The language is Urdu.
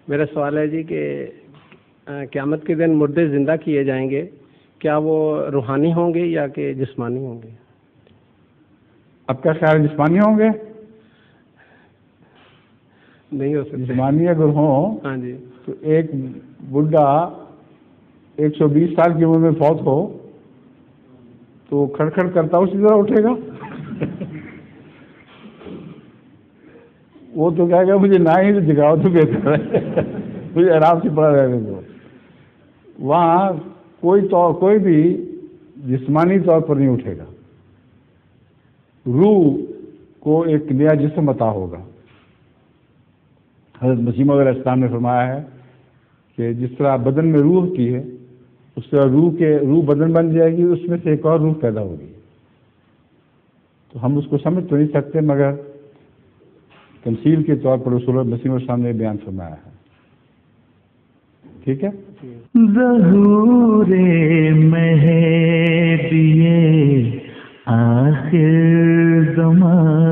میرا سوال ہے جی کہ قیامت کے دن مردے زندہ کیے جائیں گے، کیا وہ روحانی ہوں گے یا کہ جسمانی ہوں گے؟ اب کیا خیال جسمانی ہوں گے؟ نہیں ہو سکتے جسمانی اگر ہوں ہاں جی، تو ایک بڈھا 120 سال کی عمر میں فوت ہو تو کھڑ کھڑ کرتا اسی طرح اٹھے گا؟ وہ تو کہے گا مجھے نہ ہی جگاؤ تو بہتر ہے، مجھے آرام سے پڑا رہنے دو۔ وہاں کوئی بھی جسمانی طور پر نہیں اٹھے گا، روح کو ایک نیا جسم عطا ہوگا۔ حضرت مسیح موعود علیہ السلام نے فرمایا ہے کہ جس طرح بدن میں روح ہوتی ہے اس طرح روح بدن بن جائے گی، اس میں سے ایک اور روح پیدا ہوگی۔ تو ہم اس کو سمجھ تو نہیں سکتے، مگر تمثیل کے طور پر رسول اللہ مسیح السلام نے بیان فرمایا ہے۔ ٹھیک ہے؟ ظہور مہدی آخر زمان